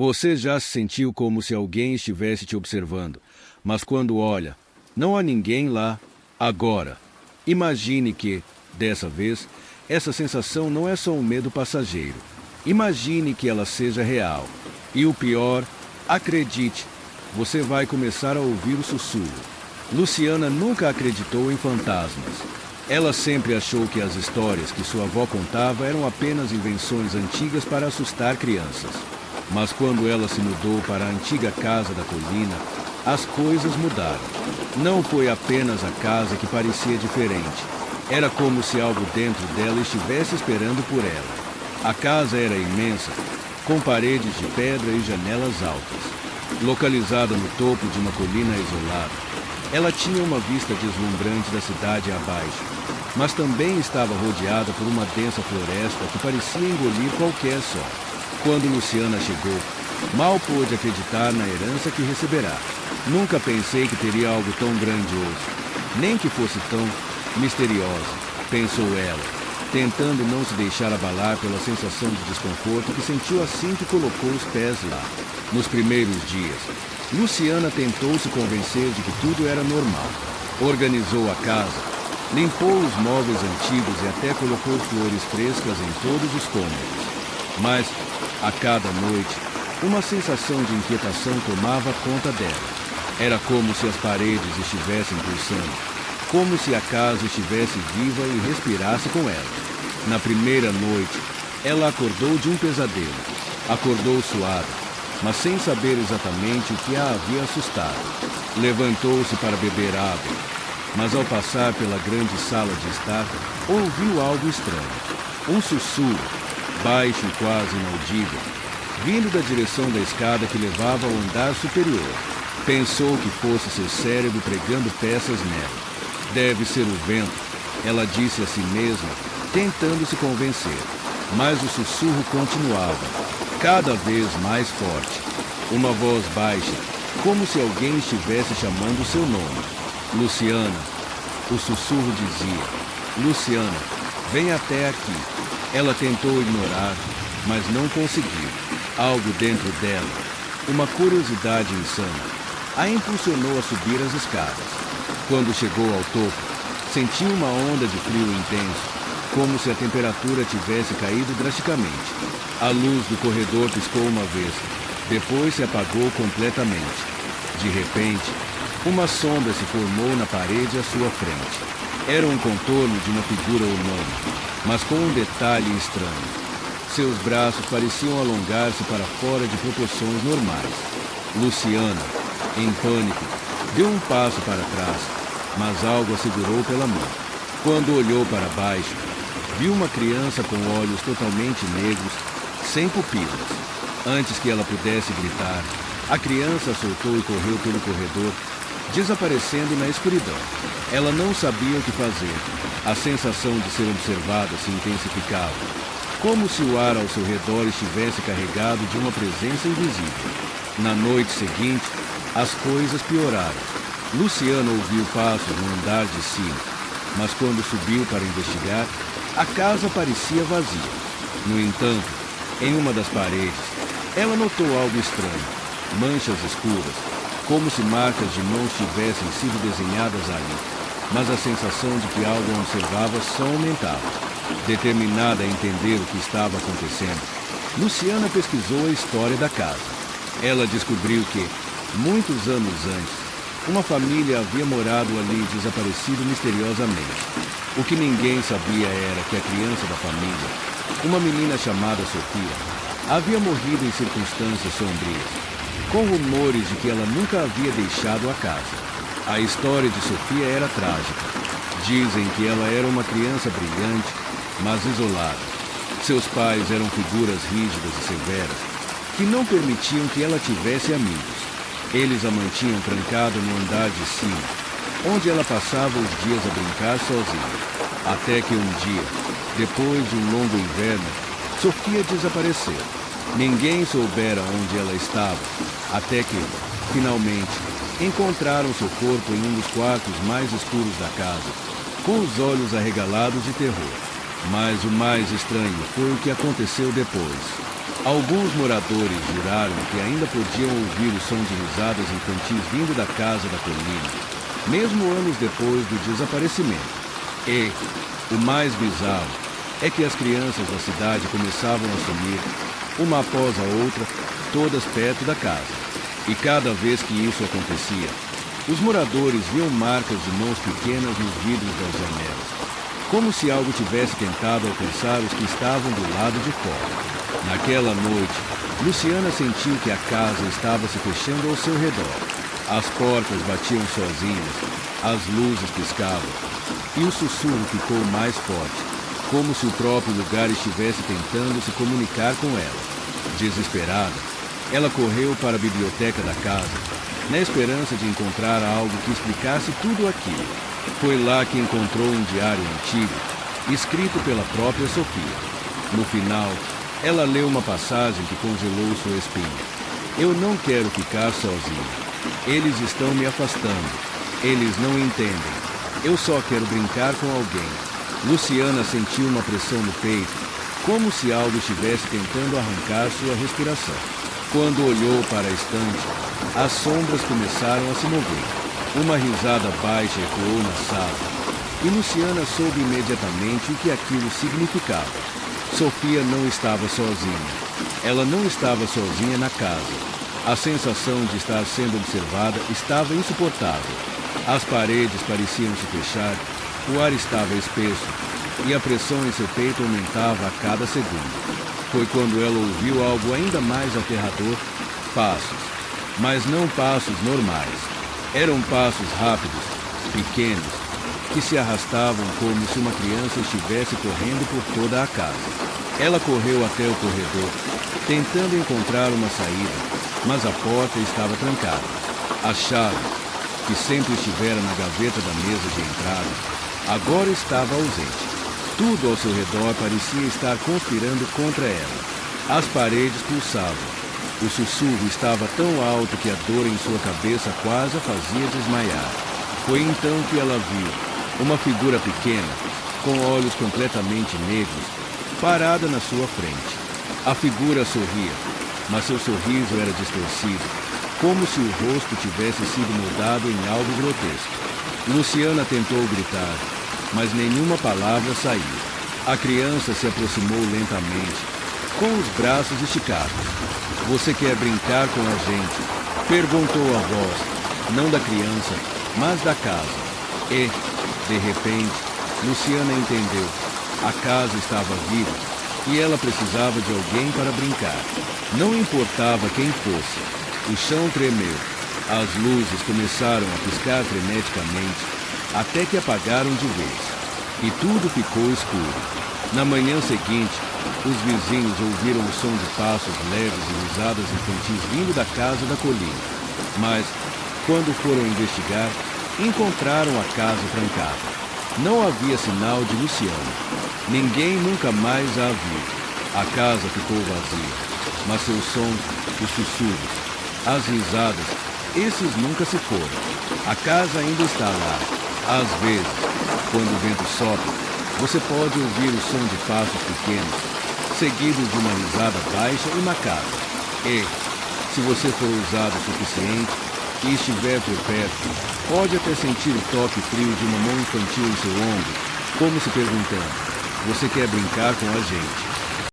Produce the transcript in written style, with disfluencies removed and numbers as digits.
Você já se sentiu como se alguém estivesse te observando, mas quando olha, não há ninguém lá. Agora, imagine que, dessa vez, essa sensação não é só um medo passageiro. Imagine que ela seja real. E o pior, acredite, você vai começar a ouvir o sussurro. Luciana nunca acreditou em fantasmas. Ela sempre achou que as histórias que sua avó contava eram apenas invenções antigas para assustar crianças. Mas quando ela se mudou para a antiga casa da colina, as coisas mudaram. Não foi apenas a casa que parecia diferente. Era como se algo dentro dela estivesse esperando por ela. A casa era imensa, com paredes de pedra e janelas altas. Localizada no topo de uma colina isolada, ela tinha uma vista deslumbrante da cidade abaixo, mas também estava rodeada por uma densa floresta que parecia engolir qualquer sol. Quando Luciana chegou, mal pôde acreditar na herança que receberá. Nunca pensei que teria algo tão grandioso, nem que fosse tão misteriosa, pensou ela, tentando não se deixar abalar pela sensação de desconforto que sentiu assim que colocou os pés lá. Nos primeiros dias, Luciana tentou se convencer de que tudo era normal. Organizou a casa, limpou os móveis antigos e até colocou flores frescas em todos os cômodos. Mas, a cada noite, uma sensação de inquietação tomava conta dela. Era como se as paredes estivessem pulsando, como se a casa estivesse viva e respirasse com ela. Na primeira noite, ela acordou de um pesadelo. Acordou suada, mas sem saber exatamente o que a havia assustado. Levantou-se para beber água, mas ao passar pela grande sala de estar, ouviu algo estranho. Um sussurro, baixo e quase inaudível, vindo da direção da escada que levava ao andar superior. Pensou que fosse seu cérebro pregando peças nela. Deve ser o vento, ela disse a si mesma, tentando se convencer. Mas o sussurro continuava, cada vez mais forte. Uma voz baixa, como se alguém estivesse chamando seu nome. Luciana. O sussurro dizia, Luciana, vem até aqui. Ela tentou ignorar, mas não conseguiu. Algo dentro dela, uma curiosidade insana, a impulsionou a subir as escadas. Quando chegou ao topo, sentiu uma onda de frio intenso, como se a temperatura tivesse caído drasticamente. A luz do corredor piscou uma vez, depois se apagou completamente. De repente, uma sombra se formou na parede à sua frente. Era um contorno de uma figura humana, mas com um detalhe estranho. Seus braços pareciam alongar-se para fora de proporções normais. Luciana, em pânico, deu um passo para trás, mas algo a segurou pela mão. Quando olhou para baixo, viu uma criança com olhos totalmente negros, sem pupilas. Antes que ela pudesse gritar, a criança soltou e correu pelo corredor, desaparecendo na escuridão. Ela não sabia o que fazer. A sensação de ser observada se intensificava, como se o ar ao seu redor estivesse carregado de uma presença invisível. Na noite seguinte, as coisas pioraram. Luciana ouviu passos no andar de cima, mas quando subiu para investigar, a casa parecia vazia. No entanto, em uma das paredes, ela notou algo estranho, manchas escuras, como se marcas de mãos tivessem sido desenhadas ali. Mas a sensação de que algo a observava só aumentava. Determinada a entender o que estava acontecendo, Luciana pesquisou a história da casa. Ela descobriu que, muitos anos antes, uma família havia morado ali desaparecido misteriosamente. O que ninguém sabia era que a criança da família, uma menina chamada Sofia, havia morrido em circunstâncias sombrias, com rumores de que ela nunca havia deixado a casa. A história de Sofia era trágica. Dizem que ela era uma criança brilhante, mas isolada. Seus pais eram figuras rígidas e severas, que não permitiam que ela tivesse amigos. Eles a mantinham trancada no andar de cima, onde ela passava os dias a brincar sozinha. Até que um dia, depois de um longo inverno, Sofia desapareceu. Ninguém soubera onde ela estava, até que, finalmente, encontraram seu corpo em um dos quartos mais escuros da casa, com os olhos arregalados de terror. Mas o mais estranho foi o que aconteceu depois. Alguns moradores juraram que ainda podiam ouvir o som de risadas infantis vindo da casa da colina, mesmo anos depois do desaparecimento. E o mais bizarro é que as crianças da cidade começavam a sumir, uma após a outra, todas perto da casa. E cada vez que isso acontecia, os moradores viam marcas de mãos pequenas nos vidros das janelas, como se algo tivesse tentado alcançar os que estavam do lado de fora. Naquela noite, Luciana sentiu que a casa estava se fechando ao seu redor. As portas batiam sozinhas, as luzes piscavam, e o sussurro ficou mais forte, como se o próprio lugar estivesse tentando se comunicar com ela. Desesperada, ela correu para a biblioteca da casa, na esperança de encontrar algo que explicasse tudo aquilo. Foi lá que encontrou um diário antigo, escrito pela própria Sofia. No final, ela leu uma passagem que congelou sua espinha. Eu não quero ficar sozinha. Eles estão me afastando. Eles não entendem. Eu só quero brincar com alguém. Luciana sentiu uma pressão no peito, como se algo estivesse tentando arrancar sua respiração. Quando olhou para a estante, as sombras começaram a se mover. Uma risada baixa ecoou na sala, e Luciana soube imediatamente o que aquilo significava. Sofia não estava sozinha. Ela não estava sozinha na casa. A sensação de estar sendo observada estava insuportável. As paredes pareciam se fechar, o ar estava espesso, e a pressão em seu peito aumentava a cada segundo. Foi quando ela ouviu algo ainda mais aterrador: passos. Mas não passos normais. Eram passos rápidos, pequenos, que se arrastavam como se uma criança estivesse correndo por toda a casa. Ela correu até o corredor, tentando encontrar uma saída, mas a porta estava trancada. A chave, que sempre estivera na gaveta da mesa de entrada, agora estava ausente. Tudo ao seu redor parecia estar conspirando contra ela. As paredes pulsavam. O sussurro estava tão alto que a dor em sua cabeça quase a fazia desmaiar. Foi então que ela viu uma figura pequena, com olhos completamente negros, parada na sua frente. A figura sorria, mas seu sorriso era distorcido, como se o rosto tivesse sido mudado em algo grotesco. Luciana tentou gritar, mas nenhuma palavra saiu. A criança se aproximou lentamente, com os braços esticados. "Você quer brincar com a gente?" perguntou a voz, não da criança, mas da casa. E, de repente, Luciana entendeu. A casa estava viva e ela precisava de alguém para brincar. Não importava quem fosse. O chão tremeu. As luzes começaram a piscar freneticamente, até que apagaram de vez. E tudo ficou escuro. Na manhã seguinte, os vizinhos ouviram o som de passos leves e risadas infantis vindo da casa da colina. Mas, quando foram investigar, encontraram a casa trancada. Não havia sinal de Luciana. Ninguém nunca mais a viu. A casa ficou vazia, mas seus sons, os sussurros, as risadas, esses nunca se foram. A casa ainda está lá. Às vezes, quando o vento sopra, você pode ouvir o som de passos pequenos, seguidos de uma risada baixa e macabra. E, se você for ousado o suficiente e estiver por perto, pode até sentir o toque frio de uma mão infantil em seu ombro, como se perguntando: "Você quer brincar com a gente?"